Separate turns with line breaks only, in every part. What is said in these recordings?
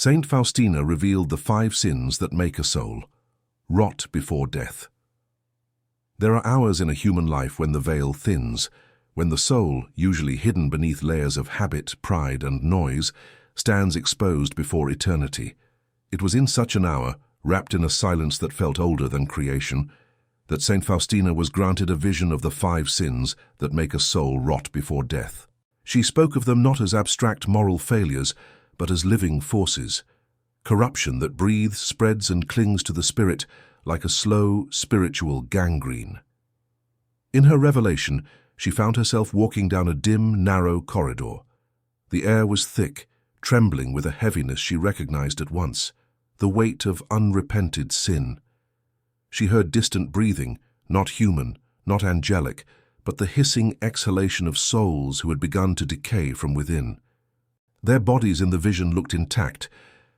Saint Faustina revealed the 5 sins that make a soul rot before death. There are hours in a human life when the veil thins, when the soul, usually hidden beneath layers of habit, pride, and noise, stands exposed before eternity. It was in such an hour, wrapped in a silence that felt older than creation, that Saint Faustina was granted a vision of the 5 sins that make a soul rot before death. She spoke of them not as abstract moral failures, but as living forces, corruption that breathes, spreads, and clings to the spirit like a slow, spiritual gangrene. In her revelation, she found herself walking down a dim, narrow corridor. The air was thick, trembling with a heaviness she recognized at once, the weight of unrepented sin. She heard distant breathing, not human, not angelic, but the hissing exhalation of souls who had begun to decay from within. Their bodies in the vision looked intact,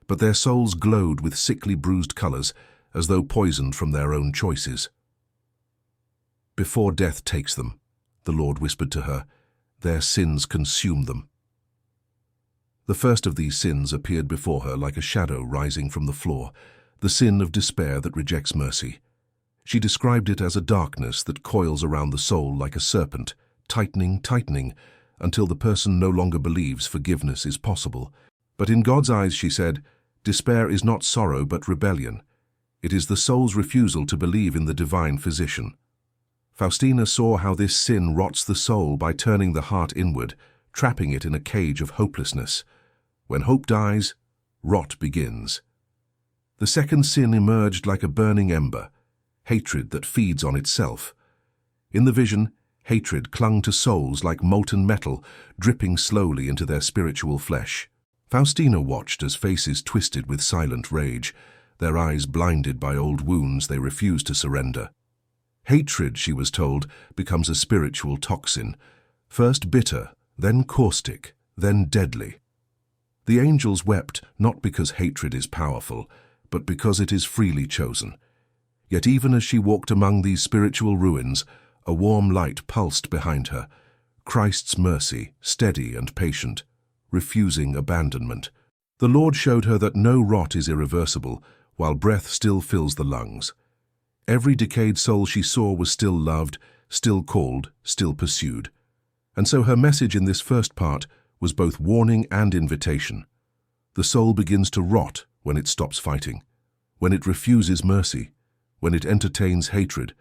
but their souls glowed with sickly bruised colors, as though poisoned from their own choices. "Before death takes them," the Lord whispered to her, "their sins consume them." The first of these sins appeared before her like a shadow rising from the floor, the sin of despair that rejects mercy. She described it as a darkness that coils around the soul like a serpent, tightening, until the person no longer believes forgiveness is possible. But in God's eyes, she said, despair is not sorrow but rebellion. It is the soul's refusal to believe in the divine physician. Faustina saw how this sin rots the soul by turning the heart inward, trapping it in a cage of hopelessness. When hope dies, rot begins. The second sin emerged like a burning ember, hatred that feeds on itself. In the vision, hatred clung to souls like molten metal, dripping slowly into their spiritual flesh. Faustina watched as faces twisted with silent rage, their eyes blinded by old wounds they refused to surrender. Hatred, she was told, becomes a spiritual toxin, first bitter, then caustic, then deadly. The angels wept not because hatred is powerful, but because it is freely chosen. Yet even as she walked among these spiritual ruins, a warm light pulsed behind her, Christ's mercy, steady and patient, refusing abandonment. The Lord showed her that no rot is irreversible, while breath still fills the lungs. Every decayed soul she saw was still loved, still called, still pursued. And so her message in this first part was both warning and invitation. The soul begins to rot when it stops fighting, when it refuses mercy, when it entertains hatred,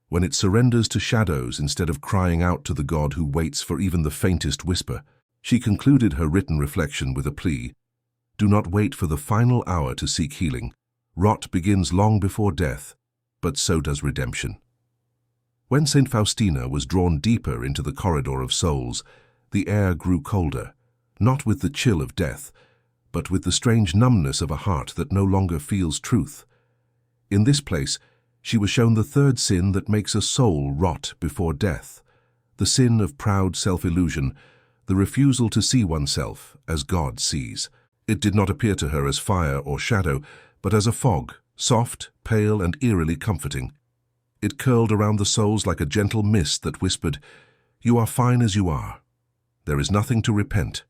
when it surrenders to shadows instead of crying out to the God who waits for even the faintest whisper. She concluded her written reflection with a plea: do not wait for the final hour to seek healing. Rot begins long before death, but so does redemption. When Saint Faustina was drawn deeper into the corridor of souls, the air grew colder, not with the chill of death, but with the strange numbness of a heart that no longer feels truth. In this place, she was shown the third sin that makes a soul rot before death, the sin of proud self-illusion, the refusal to see oneself as God sees. It did not appear to her as fire or shadow, but as a fog, soft, pale, and eerily comforting. It curled around the souls like a gentle mist that whispered, "You are fine as you are. There is nothing to repent."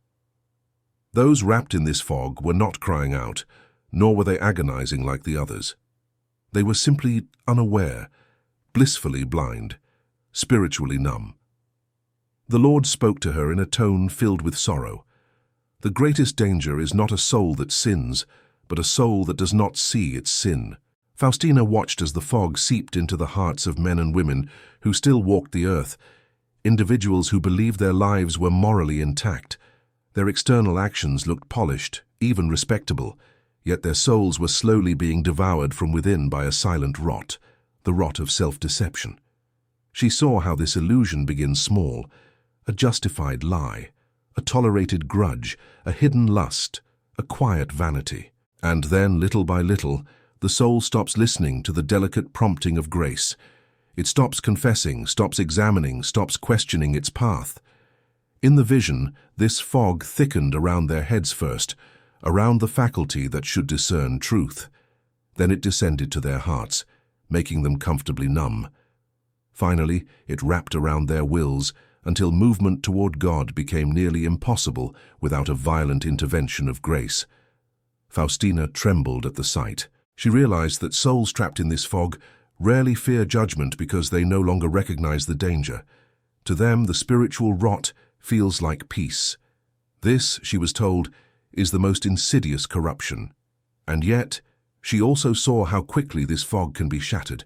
Those wrapped in this fog were not crying out, nor were they agonizing like the others. They were simply unaware, blissfully blind, spiritually numb. The Lord spoke to her in a tone filled with sorrow. The greatest danger is not a soul that sins, but a soul that does not see its sin. Faustina watched as the fog seeped into the hearts of men and women who still walked the earth, individuals who believed their lives were morally intact. Their external actions looked polished, even respectable, yet their souls were slowly being devoured from within by a silent rot, the rot of self-deception. She saw how this illusion begins small, a justified lie, a tolerated grudge, a hidden lust, a quiet vanity. And then, little by little, the soul stops listening to the delicate prompting of grace. It stops confessing, stops examining, stops questioning its path. In the vision, this fog thickened around their heads first, around the faculty that should discern truth. Then it descended to their hearts, making them comfortably numb. Finally, it wrapped around their wills until movement toward God became nearly impossible without a violent intervention of grace. Faustina trembled at the sight. She realized that souls trapped in this fog rarely fear judgment because they no longer recognize the danger. To them, the spiritual rot feels like peace. This, she was told, is the most insidious corruption. And yet, she also saw how quickly this fog can be shattered.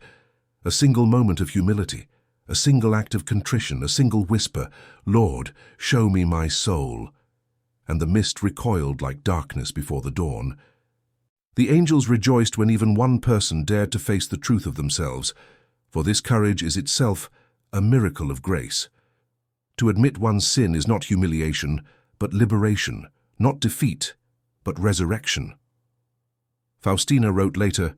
A single moment of humility, a single act of contrition, a single whisper, "Lord, show me my soul," and the mist recoiled like darkness before the dawn. The angels rejoiced when even one person dared to face the truth of themselves, for this courage is itself a miracle of grace. To admit one's sin is not humiliation, but liberation, not defeat, but resurrection. Faustina wrote later,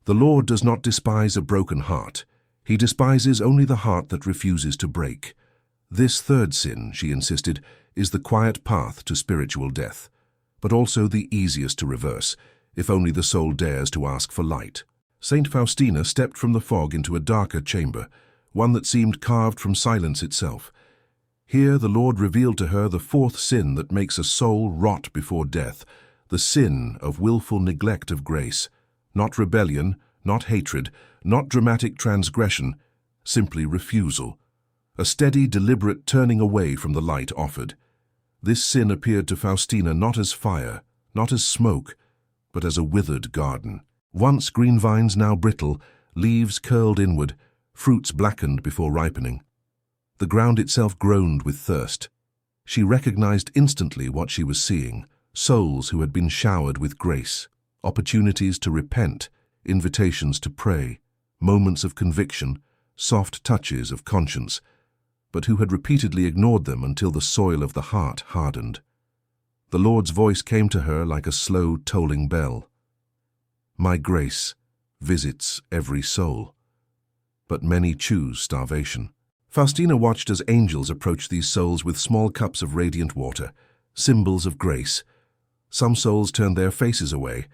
"The Lord does not despise a broken heart. He despises only the heart that refuses to break." This third sin, she insisted, is the quiet path to spiritual death, but also the easiest to reverse, if only the soul dares to ask for light. Saint Faustina stepped from the fog into a darker chamber, one that seemed carved from silence itself. Here the Lord revealed to her the fourth sin that makes a soul rot before death, the sin of willful neglect of grace. Not rebellion, not hatred, not dramatic transgression, simply refusal. A steady, deliberate turning away from the light offered. This sin appeared to Faustina not as fire, not as smoke, but as a withered garden. Once green vines, now brittle, leaves curled inward, fruits blackened before ripening. The ground itself groaned with thirst. She recognized instantly what she was seeing, souls who had been showered with grace, opportunities to repent, invitations to pray, moments of conviction, soft touches of conscience, but who had repeatedly ignored them until the soil of the heart hardened. The Lord's voice came to her like a slow, tolling bell. "My grace visits every soul." But many choose starvation. Faustina watched as angels approached these souls with small cups of radiant water, symbols of grace. Some souls turned their faces away,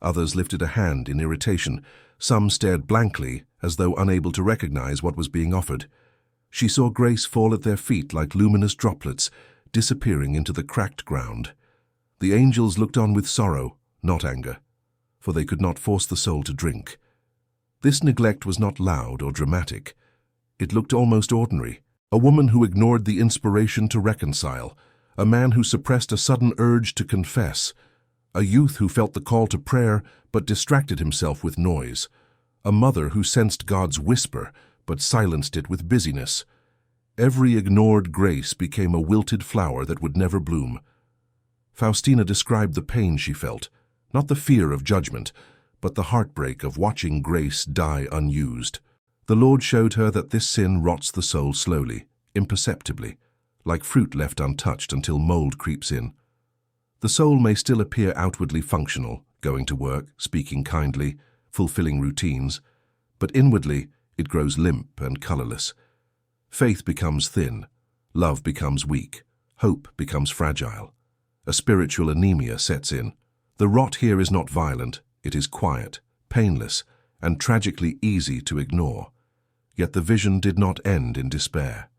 others lifted a hand in irritation, some stared blankly as though unable to recognize what was being offered. She saw grace fall at their feet like luminous droplets, disappearing into the cracked ground. The angels looked on with sorrow, not anger, for they could not force the soul to drink. This neglect was not loud or dramatic. It looked almost ordinary. A woman who ignored the inspiration to reconcile, a man who suppressed a sudden urge to confess, a youth who felt the call to prayer but distracted himself with noise, a mother who sensed God's whisper but silenced it with busyness. Every ignored grace became a wilted flower that would never bloom. Faustina described the pain she felt, not the fear of judgment, but the heartbreak of watching grace die unused. The Lord showed her that this sin rots the soul slowly, imperceptibly, like fruit left untouched until mold creeps in. The soul may still appear outwardly functional, going to work, speaking kindly, fulfilling routines, but inwardly it grows limp and colorless. Faith becomes thin, love becomes weak, hope becomes fragile. A spiritual anemia sets in. The rot here is not violent, it is quiet, painless, and tragically easy to ignore. Yet the vision did not end in despair.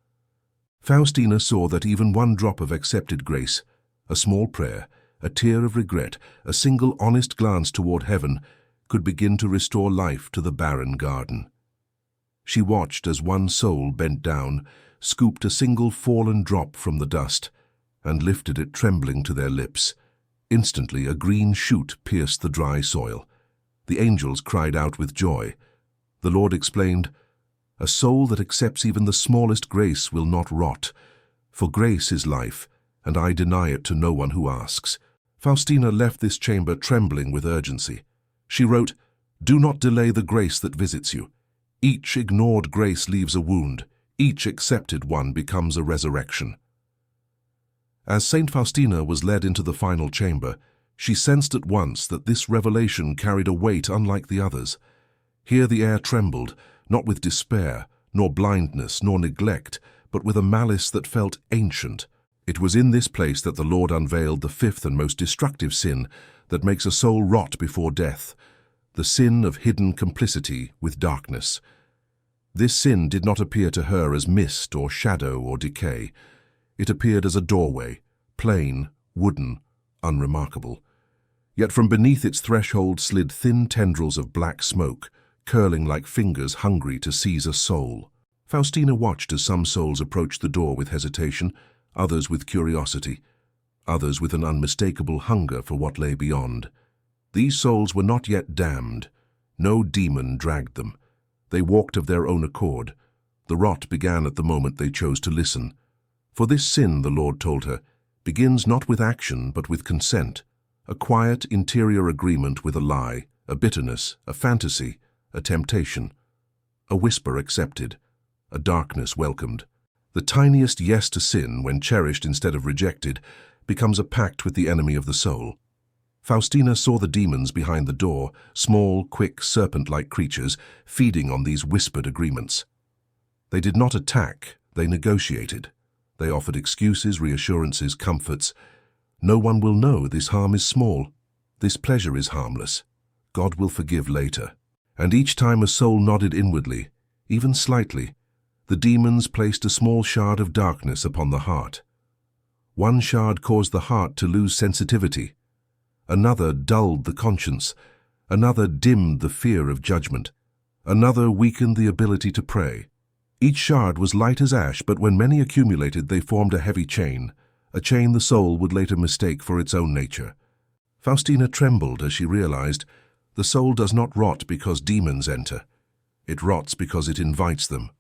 Faustina saw that even one drop of accepted grace, a small prayer, a tear of regret, a single honest glance toward heaven, could begin to restore life to the barren garden. She watched as one soul bent down, scooped a single fallen drop from the dust, and lifted it trembling to their lips. Instantly a green shoot pierced the dry soil. The angels cried out with joy. The Lord explained, "A soul that accepts even the smallest grace will not rot, for grace is life, and I deny it to no one who asks." Faustina left this chamber trembling with urgency. She wrote, "Do not delay the grace that visits you. Each ignored grace leaves a wound. Each accepted one becomes a resurrection." As Saint Faustina was led into the final chamber, she sensed at once that this revelation carried a weight unlike the others. Here the air trembled, not with despair, nor blindness, nor neglect, but with a malice that felt ancient. It was in this place that the Lord unveiled the fifth and most destructive sin that makes a soul rot before death, the sin of hidden complicity with darkness. This sin did not appear to her as mist or shadow or decay. It appeared as a doorway, plain, wooden, unremarkable. Yet from beneath its threshold slid thin tendrils of black smoke, curling like fingers hungry to seize a soul. Faustina watched as some souls approached the door with hesitation, others with curiosity, others with an unmistakable hunger for what lay beyond. These souls were not yet damned. No demon dragged them. They walked of their own accord. The rot began at the moment they chose to listen. For this sin, the Lord told her, begins not with action but with consent, a quiet interior agreement with a lie, a bitterness, a fantasy, a temptation, a whisper accepted, a darkness welcomed. The tiniest yes to sin, when cherished instead of rejected, becomes a pact with the enemy of the soul. Faustina saw the demons behind the door, small, quick, serpent-like creatures, feeding on these whispered agreements. They did not attack, they negotiated. They offered excuses, reassurances, comforts. No one will know this harm is small. This pleasure is harmless. God will forgive later. And each time a soul nodded inwardly, even slightly, the demons placed a small shard of darkness upon the heart. One shard caused the heart to lose sensitivity. Another dulled the conscience. Another dimmed the fear of judgment. Another weakened the ability to pray. Each shard was light as ash, but when many accumulated, they formed a heavy chain, a chain the soul would later mistake for its own nature. Faustina trembled as she realized the soul does not rot because demons enter. It rots because it invites them.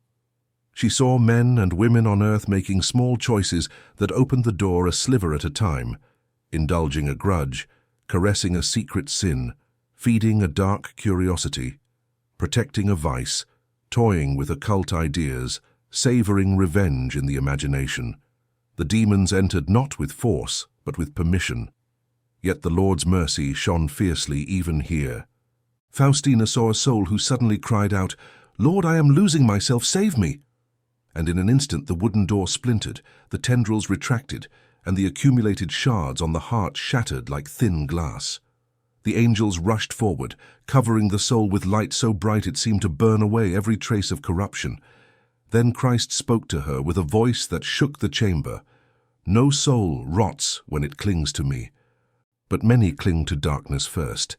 She saw men and women on earth making small choices that opened the door a sliver at a time, indulging a grudge, caressing a secret sin, feeding a dark curiosity, protecting a vice, toying with occult ideas, savoring revenge in the imagination. The demons entered not with force, but with permission. Yet the Lord's mercy shone fiercely even here. Faustina saw a soul who suddenly cried out, "Lord, I am losing myself, save me!" And in an instant the wooden door splintered, the tendrils retracted, and the accumulated shards on the heart shattered like thin glass. The angels rushed forward, covering the soul with light so bright it seemed to burn away every trace of corruption. Then Christ spoke to her with a voice that shook the chamber. "No soul rots when it clings to me, but many cling to darkness first,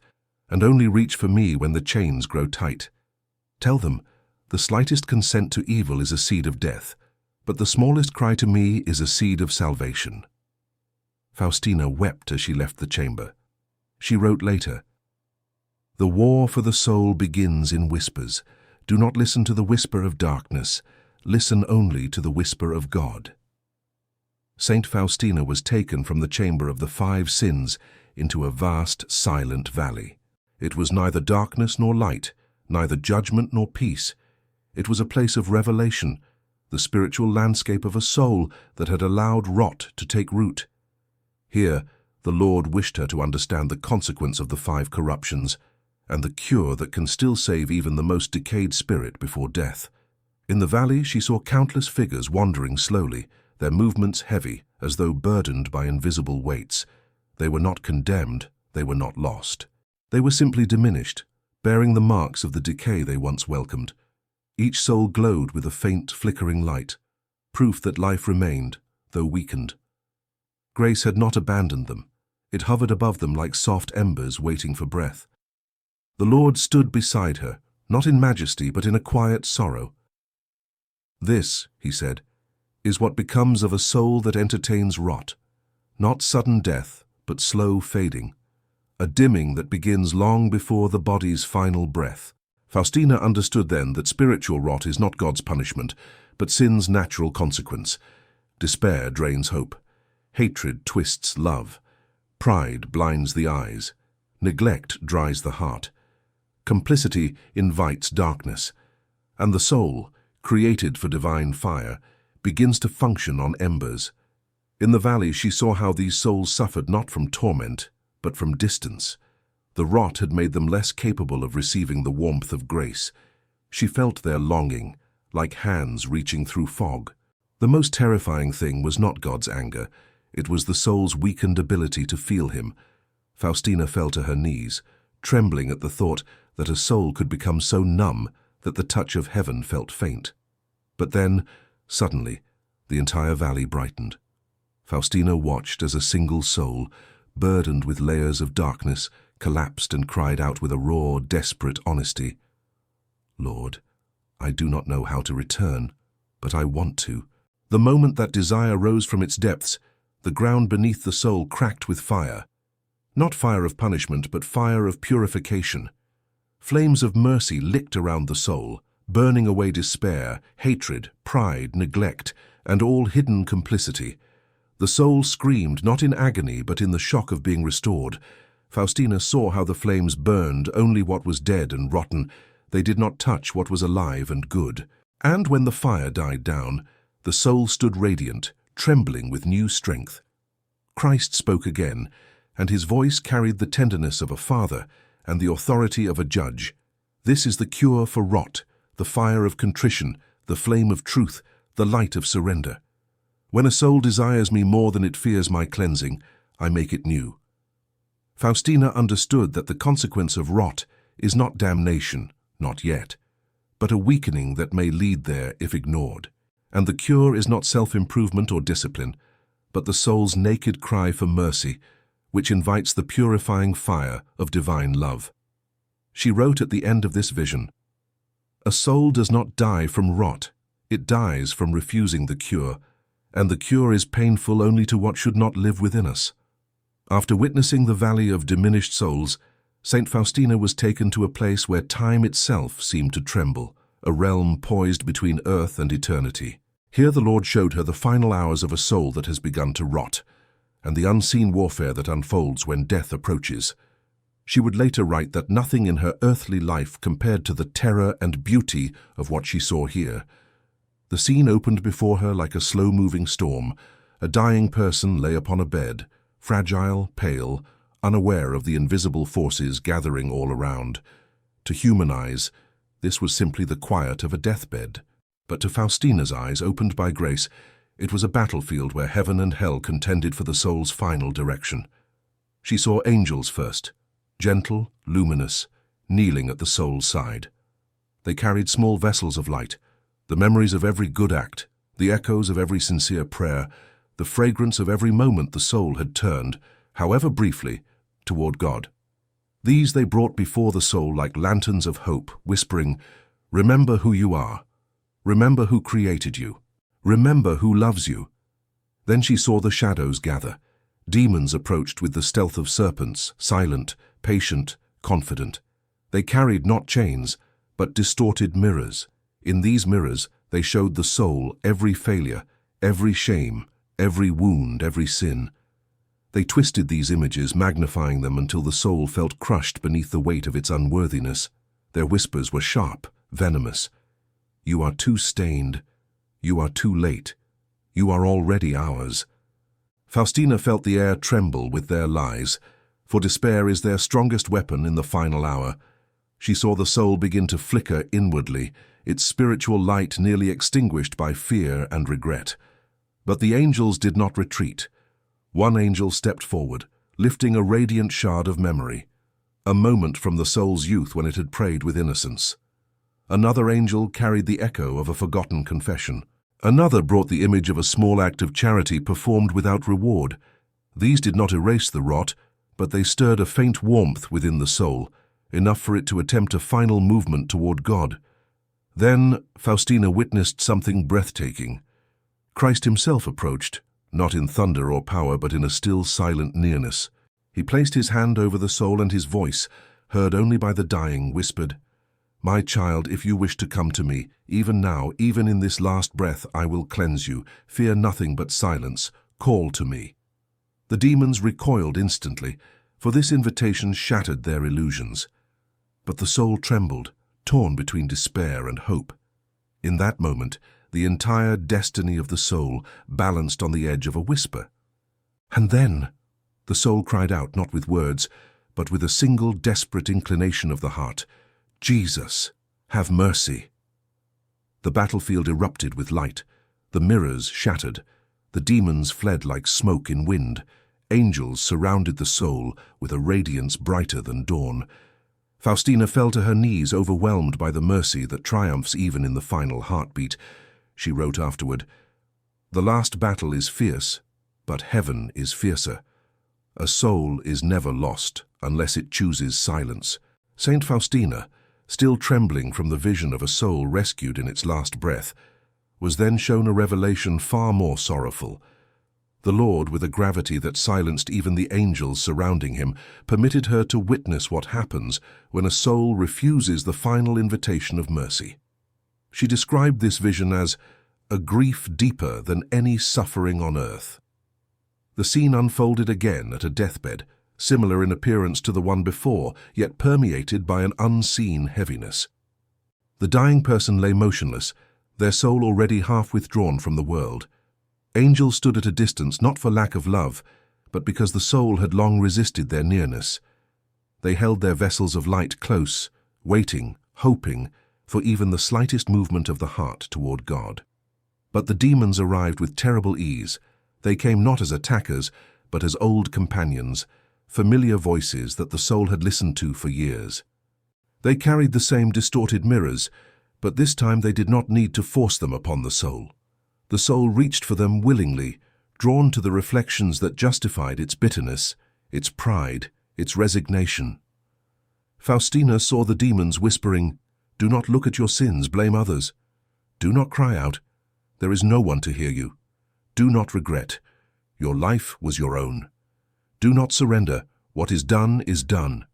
and only reach for me when the chains grow tight. Tell them, the slightest consent to evil is a seed of death, but the smallest cry to me is a seed of salvation." Faustina wept as she left the chamber. She wrote later, "The war for the soul begins in whispers. Do not listen to the whisper of darkness. Listen only to the whisper of God." Saint Faustina was taken from the chamber of the 5 sins into a vast, silent valley. It was neither darkness nor light, neither judgment nor peace. It was a place of revelation, the spiritual landscape of a soul that had allowed rot to take root. Here, the Lord wished her to understand the consequence of the 5 corruptions and the cure that can still save even the most decayed spirit before death. In the valley, she saw countless figures wandering slowly, their movements heavy, as though burdened by invisible weights. They were not condemned, they were not lost. They were simply diminished, bearing the marks of the decay they once welcomed. Each soul glowed with a faint, flickering light, proof that life remained, though weakened. Grace had not abandoned them. It hovered above them like soft embers waiting for breath. The Lord stood beside her, not in majesty, but in a quiet sorrow. "This," he said, "is what becomes of a soul that entertains rot. Not sudden death, but slow fading. A dimming that begins long before the body's final breath." Faustina understood then that spiritual rot is not God's punishment, but sin's natural consequence. Despair drains hope. Hatred twists love. Pride blinds the eyes. Neglect dries the heart. Complicity invites darkness. And the soul, created for divine fire, begins to function on embers. In the valley she saw how these souls suffered not from torment, but from distance. The rot had made them less capable of receiving the warmth of grace. She felt their longing, like hands reaching through fog. The most terrifying thing was not God's anger. It was the soul's weakened ability to feel him. Faustina fell to her knees, trembling at the thought that a soul could become so numb that the touch of heaven felt faint. But then, suddenly, the entire valley brightened. Faustina watched as a single soul, burdened with layers of darkness, collapsed and cried out with a raw, desperate honesty, "Lord, I do not know how to return, but I want to." The moment that desire rose from its depths, the ground beneath the soul cracked with fire. Not fire of punishment, but fire of purification. Flames of mercy licked around the soul, burning away despair, hatred, pride, neglect, and all hidden complicity. The soul screamed, not in agony, but in the shock of being restored. Faustina saw how the flames burned only what was dead and rotten. They did not touch what was alive and good. And when the fire died down, the soul stood radiant, trembling with new strength. Christ spoke again, and his voice carried the tenderness of a father and the authority of a judge. This is the cure for rot, the fire of contrition, the flame of truth, the light of surrender. When a soul desires me more than it fears my cleansing, I make it new. Faustina understood that the consequence of rot is not damnation, not yet, but a weakening that may lead there if ignored. And the cure is not self-improvement or discipline, but the soul's naked cry for mercy, which invites the purifying fire of divine love. She wrote at the end of this vision, "A soul does not die from rot, it dies from refusing the cure, and the cure is painful only to what should not live within us." After witnessing the valley of diminished souls, Saint Faustina was taken to a place where time itself seemed to tremble, a realm poised between earth and eternity. Here the Lord showed her the final hours of a soul that has begun to rot, and the unseen warfare that unfolds when death approaches. She would later write that nothing in her earthly life compared to the terror and beauty of what she saw here. The scene opened before her like a slow-moving storm. A dying person lay upon a bed, fragile, pale, unaware of the invisible forces gathering all around. To human eyes, this was simply the quiet of a deathbed. But to Faustina's eyes, opened by grace, it was a battlefield where heaven and hell contended for the soul's final direction. She saw angels first, gentle, luminous, kneeling at the soul's side. They carried small vessels of light, the memories of every good act, the echoes of every sincere prayer, the fragrance of every moment the soul had turned, however briefly, toward God. These they brought before the soul like lanterns of hope, whispering, "Remember who you are. Remember who created you. Remember who loves you." Then she saw the shadows gather. Demons approached with the stealth of serpents, silent, patient, confident. They carried not chains, but distorted mirrors. In these mirrors, they showed the soul every failure, every shame, every wound, every sin. They twisted these images, magnifying them until the soul felt crushed beneath the weight of its unworthiness. Their whispers were sharp, venomous. "You are too stained. You are too late. You are already ours." Faustina felt the air tremble with their lies, for despair is their strongest weapon in the final hour. She saw the soul begin to flicker inwardly, its spiritual light nearly extinguished by fear and regret. But the angels did not retreat. One angel stepped forward, lifting a radiant shard of memory, a moment from the soul's youth when it had prayed with innocence. Another angel carried the echo of a forgotten confession. Another brought the image of a small act of charity performed without reward. These did not erase the rot, but they stirred a faint warmth within the soul, enough for it to attempt a final movement toward God. Then Faustina witnessed something breathtaking. Christ himself approached, not in thunder or power, but in a still, silent nearness. He placed his hand over the soul, and his voice, heard only by the dying, whispered, "My child, if you wish to come to me, even now, even in this last breath, I will cleanse you. Fear nothing but silence. Call to me." The demons recoiled instantly, for this invitation shattered their illusions. But the soul trembled, torn between despair and hope. In that moment, the entire destiny of the soul balanced on the edge of a whisper. And then, the soul cried out not with words, but with a single desperate inclination of the heart, "Jesus, have mercy." The battlefield erupted with light. The mirrors shattered. The demons fled like smoke in wind. Angels surrounded the soul with a radiance brighter than dawn. Faustina fell to her knees, overwhelmed by the mercy that triumphs even in the final heartbeat. She wrote afterward, "The last battle is fierce, but heaven is fiercer. A soul is never lost unless it chooses silence. Saint Faustina, still trembling from the vision of a soul rescued in its last breath, was then shown a revelation far more sorrowful. The Lord, with a gravity that silenced even the angels surrounding him, permitted her to witness what happens when a soul refuses the final invitation of mercy. She described this vision as a grief deeper than any suffering on earth. The scene unfolded again at a deathbed, similar in appearance to the one before, yet permeated by an unseen heaviness. The dying person lay motionless, their soul already half withdrawn from the world. Angels stood at a distance not for lack of love, but because the soul had long resisted their nearness. They held their vessels of light close, waiting, hoping, for even the slightest movement of the heart toward God. But the demons arrived with terrible ease. They came not as attackers, but as old companions, familiar voices that the soul had listened to for years. They carried the same distorted mirrors, but this time they did not need to force them upon the soul. The soul reached for them willingly, drawn to the reflections that justified its bitterness, its pride, its resignation. Faustina saw the demons whispering, "Do not look at your sins, blame others. Do not cry out. There is no one to hear you. Do not regret. Your life was your own. Do not surrender. What is done is done."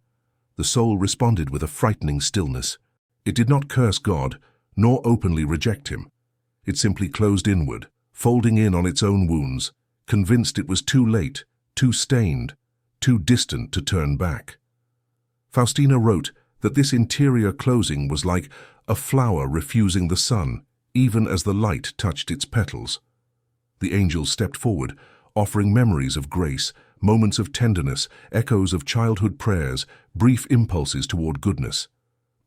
The soul responded with a frightening stillness. It did not curse God, nor openly reject him. It simply closed inward, folding in on its own wounds, convinced it was too late, too stained, too distant to turn back. Faustina wrote that this interior closing was like a flower refusing the sun, even as the light touched its petals. The angels stepped forward, offering memories of grace, moments of tenderness, echoes of childhood prayers, brief impulses toward goodness.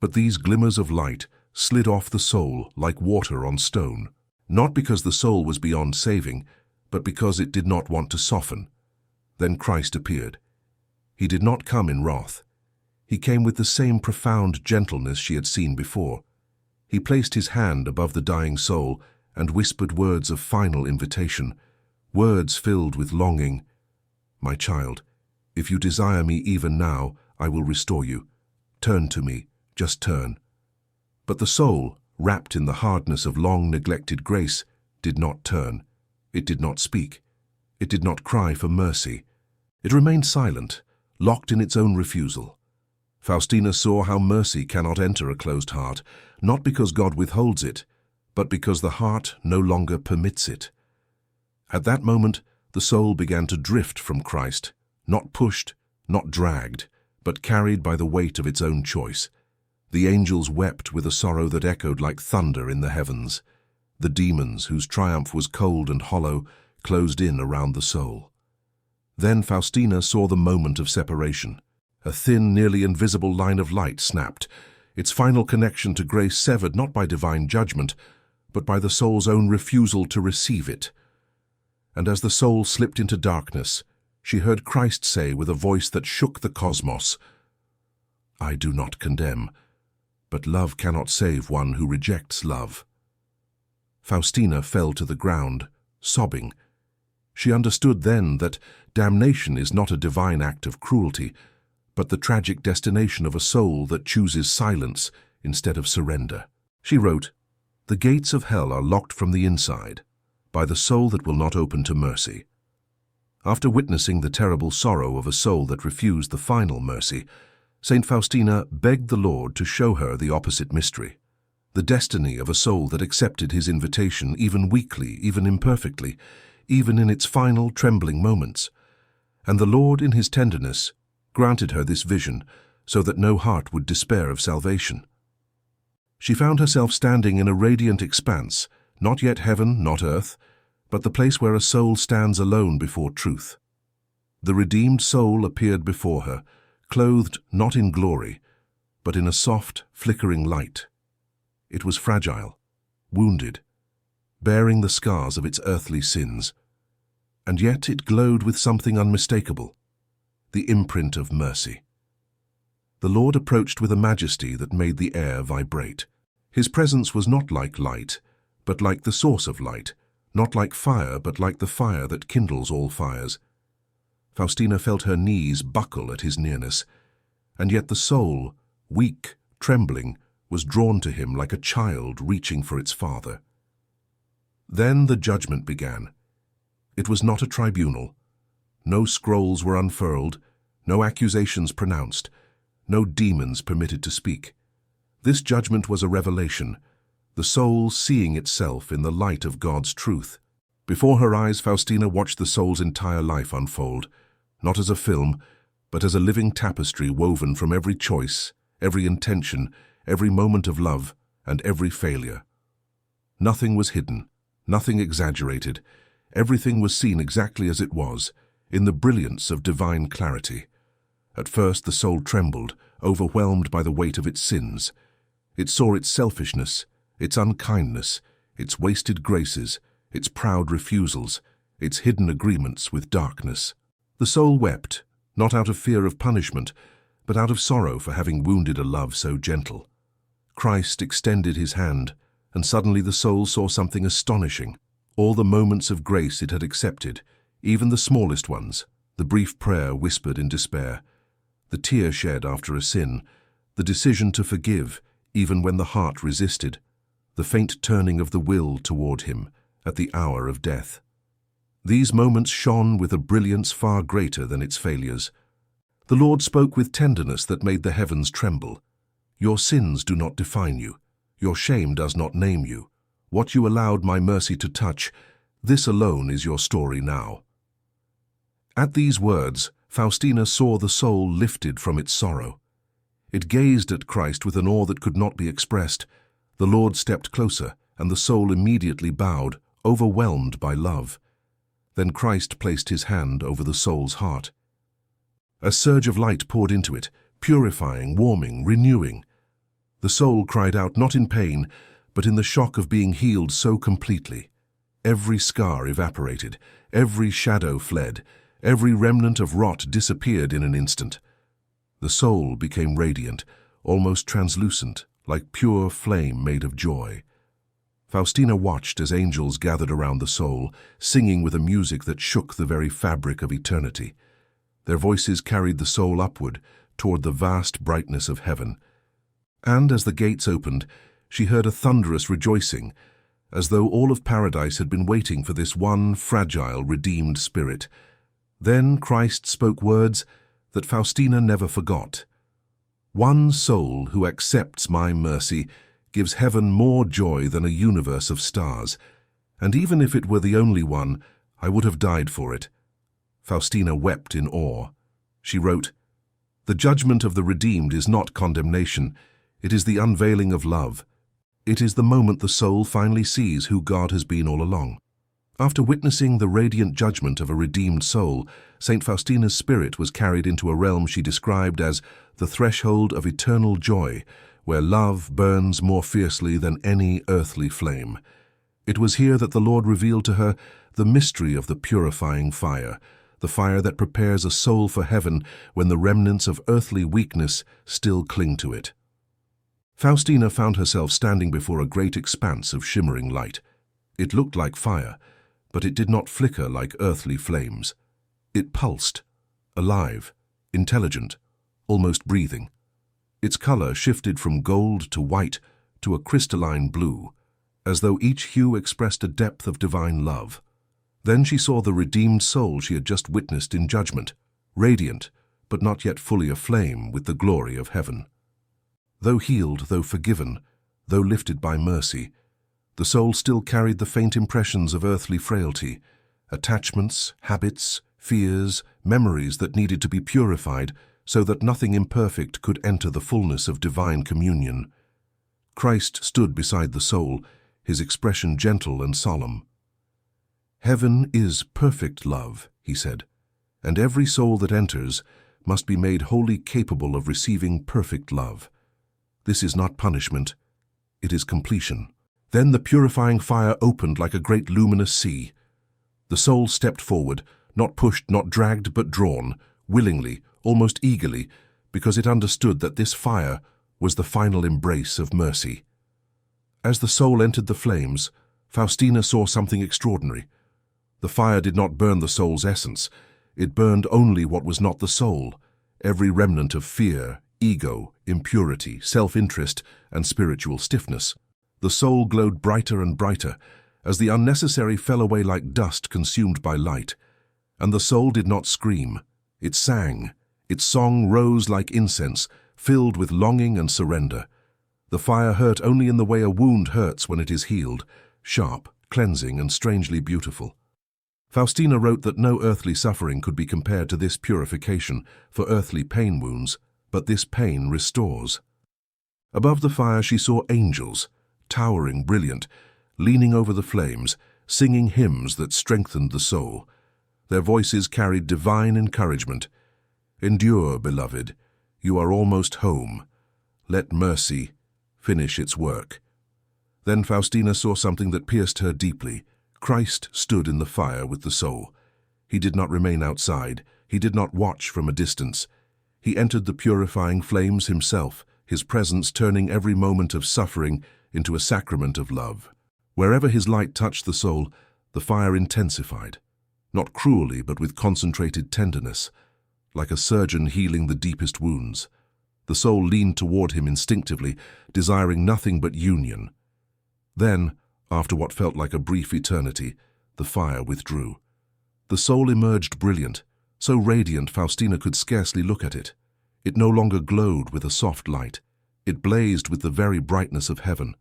But these glimmers of light slid off the soul like water on stone, not because the soul was beyond saving, but because it did not want to soften. Then Christ appeared. He did not come in wrath. He came with the same profound gentleness she had seen before. He placed his hand above the dying soul and whispered words of final invitation, words filled with longing. "My child, if you desire me even now, I will restore you. Turn to me, just turn." But the soul, wrapped in the hardness of long-neglected grace, did not turn. It did not speak. It did not cry for mercy. It remained silent, locked in its own refusal. Faustina saw how mercy cannot enter a closed heart, not because God withholds it, but because the heart no longer permits it. At that moment, the soul began to drift from Christ, not pushed, not dragged, but carried by the weight of its own choice. The angels wept with a sorrow that echoed like thunder in the heavens. The demons, whose triumph was cold and hollow, closed in around the soul. Then Faustina saw the moment of separation. A thin, nearly invisible line of light snapped, its final connection to grace severed not by divine judgment, but by the soul's own refusal to receive it. And as the soul slipped into darkness, she heard Christ say with a voice that shook the cosmos, "I do not condemn, but love cannot save one who rejects love." Faustina fell to the ground, sobbing. She understood then that damnation is not a divine act of cruelty, but the tragic destination of a soul that chooses silence instead of surrender. She wrote, "The gates of hell are locked from the inside by the soul that will not open to mercy." After witnessing the terrible sorrow of a soul that refused the final mercy, Saint Faustina begged the Lord to show her the opposite mystery, the destiny of a soul that accepted his invitation even weakly, even imperfectly, even in its final trembling moments. And the Lord, in his tenderness, granted her this vision so that no heart would despair of salvation. She found herself standing in a radiant expanse, not yet heaven, not earth, but the place where a soul stands alone before truth. The redeemed soul appeared before her, clothed not in glory, but in a soft, flickering light. It was fragile, wounded, bearing the scars of its earthly sins, and yet it glowed with something unmistakable, the imprint of mercy. The Lord approached with a majesty that made the air vibrate. His presence was not like light, but like the source of light, not like fire, but like the fire that kindles all fires. Faustina felt her knees buckle at his nearness, and yet the soul, weak, trembling, was drawn to him like a child reaching for its father. Then the judgment began. It was not a tribunal. No scrolls were unfurled, no accusations pronounced, no demons permitted to speak. This judgment was a revelation, the soul seeing itself in the light of God's truth. Before her eyes, Faustina watched the soul's entire life unfold, not as a film, but as a living tapestry woven from every choice, every intention, every moment of love, and every failure. Nothing was hidden, nothing exaggerated. Everything was seen exactly as it was, in the brilliance of divine clarity. At first the soul trembled, overwhelmed by the weight of its sins. It saw its selfishness, its unkindness, its wasted graces, its proud refusals, its hidden agreements with darkness. The soul wept, not out of fear of punishment, but out of sorrow for having wounded a love so gentle. Christ extended his hand, and suddenly the soul saw something astonishing. All the moments of grace it had accepted, even the smallest ones, the brief prayer whispered in despair, the tear shed after a sin, the decision to forgive even when the heart resisted, the faint turning of the will toward him at the hour of death. These moments shone with a brilliance far greater than its failures. The Lord spoke with tenderness that made the heavens tremble. Your sins do not define you. Your shame does not name you. What you allowed my mercy to touch, this alone is your story now. At these words, Faustina saw the soul lifted from its sorrow. It gazed at Christ with an awe that could not be expressed. The Lord stepped closer, and the soul immediately bowed, overwhelmed by love. Then Christ placed his hand over the soul's heart. A surge of light poured into it, purifying, warming, renewing. The soul cried out not in pain, but in the shock of being healed so completely. Every scar evaporated, every shadow fled, every remnant of rot disappeared in an instant. The soul became radiant, almost translucent, like pure flame made of joy. Faustina watched as angels gathered around the soul, singing with a music that shook the very fabric of eternity. Their voices carried the soul upward, toward the vast brightness of heaven. And as the gates opened, she heard a thunderous rejoicing, as though all of paradise had been waiting for this one fragile, redeemed spirit. Then Christ spoke words that Faustina never forgot. One soul who accepts my mercy gives heaven more joy than a universe of stars, and even if it were the only one, I would have died for it. Faustina wept in awe. She wrote, "The judgment of the redeemed is not condemnation, it is the unveiling of love. It is the moment the soul finally sees who God has been all along." After witnessing the radiant judgment of a redeemed soul, Saint Faustina's spirit was carried into a realm she described as the threshold of eternal joy, where love burns more fiercely than any earthly flame. It was here that the Lord revealed to her the mystery of the purifying fire, the fire that prepares a soul for heaven when the remnants of earthly weakness still cling to it. Faustina found herself standing before a great expanse of shimmering light. It looked like fire, but it did not flicker like earthly flames. It pulsed, alive, intelligent, almost breathing. Its color shifted from gold to white to a crystalline blue, as though each hue expressed a depth of divine love. Then she saw the redeemed soul she had just witnessed in judgment, radiant, but not yet fully aflame with the glory of heaven. Though healed, though forgiven, though lifted by mercy, the soul still carried the faint impressions of earthly frailty, attachments, habits, fears, memories that needed to be purified so that nothing imperfect could enter the fullness of divine communion. Christ stood beside the soul, his expression gentle and solemn. "Heaven is perfect love," he said, "and every soul that enters must be made wholly capable of receiving perfect love. This is not punishment, it is completion." Then the purifying fire opened like a great luminous sea. The soul stepped forward, not pushed, not dragged, but drawn, willingly, almost eagerly, because it understood that this fire was the final embrace of mercy. As the soul entered the flames, Faustina saw something extraordinary. The fire did not burn the soul's essence. It burned only what was not the soul, every remnant of fear, ego, impurity, self-interest, and spiritual stiffness. The soul glowed brighter and brighter, as the unnecessary fell away like dust consumed by light. And the soul did not scream. It sang. Its song rose like incense, filled with longing and surrender. The fire hurt only in the way a wound hurts when it is healed, sharp, cleansing, and strangely beautiful. Faustina wrote that no earthly suffering could be compared to this purification for earthly pain wounds, but this pain restores. Above the fire she saw angels, towering brilliant, leaning over the flames, singing hymns that strengthened the soul. Their voices carried divine encouragement. "Endure, beloved. You are almost home. Let mercy finish its work." Then Faustina saw something that pierced her deeply. Christ stood in the fire with the soul. He did not remain outside. He did not watch from a distance. He entered the purifying flames himself, his presence turning every moment of suffering into a sacrament of love. Wherever his light touched the soul, the fire intensified, not cruelly but with concentrated tenderness, like a surgeon healing the deepest wounds. The soul leaned toward him instinctively, desiring nothing but union. Then, after what felt like a brief eternity, the fire withdrew. The soul emerged brilliant, so radiant Faustina could scarcely look at it. It no longer glowed with a soft light. It blazed with the very brightness of heaven.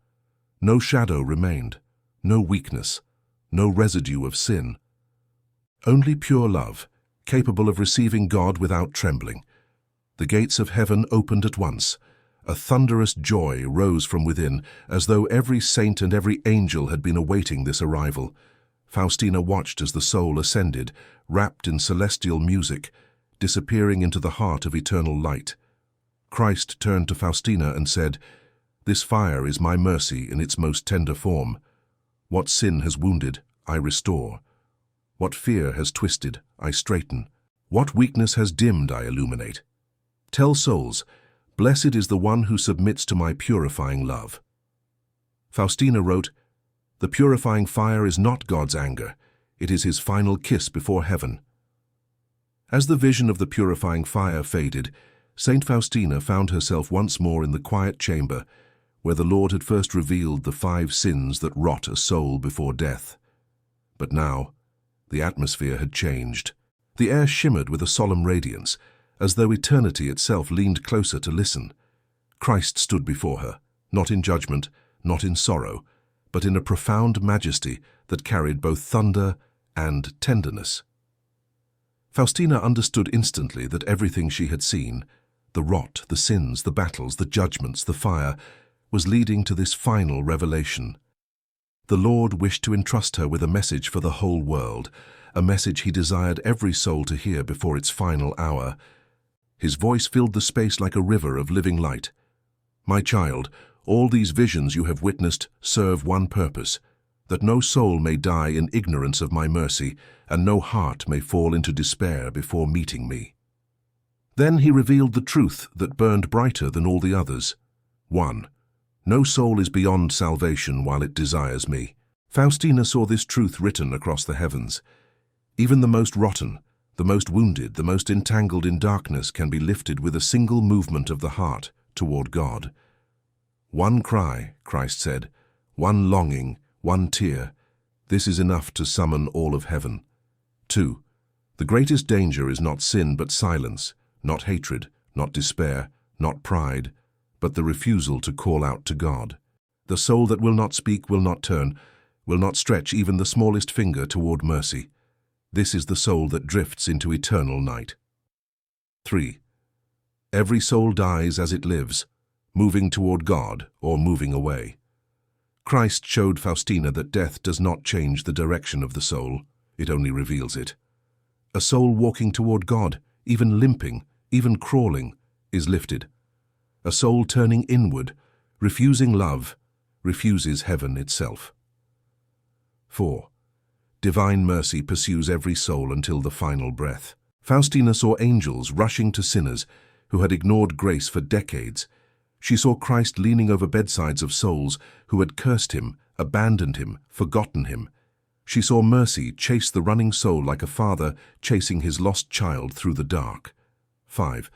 No shadow remained, no weakness, no residue of sin. Only pure love, capable of receiving God without trembling. The gates of heaven opened at once. A thunderous joy rose from within, as though every saint and every angel had been awaiting this arrival. Faustina watched as the soul ascended, wrapped in celestial music, disappearing into the heart of eternal light. Christ turned to Faustina and said, "This fire is my mercy in its most tender form. What sin has wounded, I restore. What fear has twisted, I straighten. What weakness has dimmed, I illuminate. Tell souls, blessed is the one who submits to my purifying love." Faustina wrote, "The purifying fire is not God's anger. It is his final kiss before heaven." As the vision of the purifying fire faded, Saint Faustina found herself once more in the quiet chamber where the Lord had first revealed the 5 sins that rot a soul before death. But now, the atmosphere had changed. The air shimmered with a solemn radiance, as though eternity itself leaned closer to listen. Christ stood before her, not in judgment, not in sorrow, but in a profound majesty that carried both thunder and tenderness. Faustina understood instantly that everything she had seen, the rot, the sins, the battles, the judgments, the fire, was leading to this final revelation. The Lord wished to entrust her with a message for the whole world, a message he desired every soul to hear before its final hour. His voice filled the space like a river of living light. "My child, all these visions you have witnessed serve one purpose, that no soul may die in ignorance of my mercy, and no heart may fall into despair before meeting me." Then he revealed the truth that burned brighter than all the others. 1. No soul is beyond salvation while it desires me. Faustina saw this truth written across the heavens. Even the most rotten, the most wounded, the most entangled in darkness can be lifted with a single movement of the heart toward God. One cry, Christ said, one longing, one tear, this is enough to summon all of heaven. 2. The greatest danger is not sin but silence, not hatred, not despair, not pride, but the refusal to call out to God. The soul that will not speak, will not turn, will not stretch even the smallest finger toward mercy. This is the soul that drifts into eternal night. 3. Every soul dies as it lives, moving toward God or moving away. Christ showed Faustina that death does not change the direction of the soul, it only reveals it. A soul walking toward God, even limping, even crawling, is lifted. A soul turning inward, refusing love, refuses heaven itself. 4. Divine mercy pursues every soul until the final breath. Faustina saw angels rushing to sinners who had ignored grace for decades. She saw Christ leaning over bedsides of souls who had cursed him, abandoned him, forgotten him. She saw mercy chase the running soul like a father chasing his lost child through the dark. 5.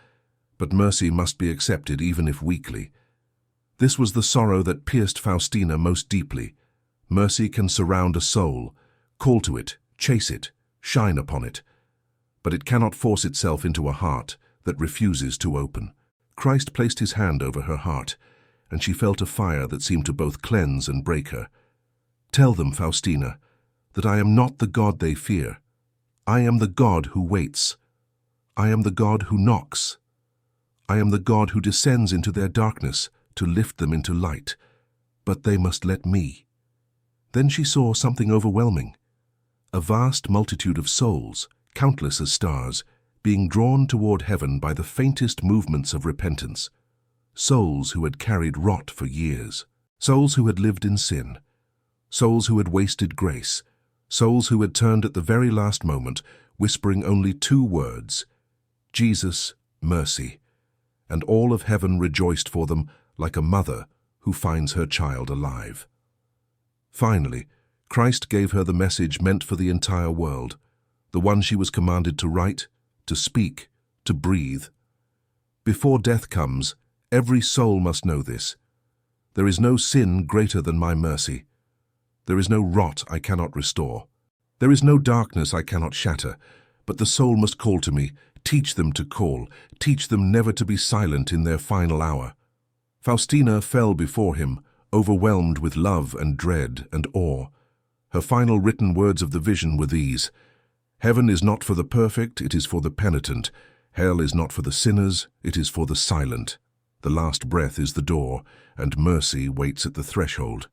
But mercy must be accepted even if weakly. This was the sorrow that pierced Faustina most deeply. Mercy can surround a soul, call to it, chase it, shine upon it. But it cannot force itself into a heart that refuses to open. Christ placed his hand over her heart, and she felt a fire that seemed to both cleanse and break her. Tell them, Faustina, that I am not the God they fear. I am the God who waits. I am the God who knocks. I am the God who descends into their darkness to lift them into light. But they must let me. Then she saw something overwhelming. A vast multitude of souls, countless as stars, being drawn toward heaven by the faintest movements of repentance. Souls who had carried rot for years. Souls who had lived in sin. Souls who had wasted grace. Souls who had turned at the very last moment, whispering only 2 words, Jesus, mercy. And all of heaven rejoiced for them like a mother who finds her child alive. Finally, Christ gave her the message meant for the entire world, the one she was commanded to write, to speak, to breathe. Before death comes, every soul must know this. There is no sin greater than my mercy. There is no rot I cannot restore. There is no darkness I cannot shatter, but the soul must call to me, teach them to call, teach them never to be silent in their final hour. Faustina fell before him, overwhelmed with love and dread and awe. Her final written words of the vision were these: Heaven is not for the perfect, it is for the penitent. Hell is not for the sinners, it is for the silent. The last breath is the door, and mercy waits at the threshold.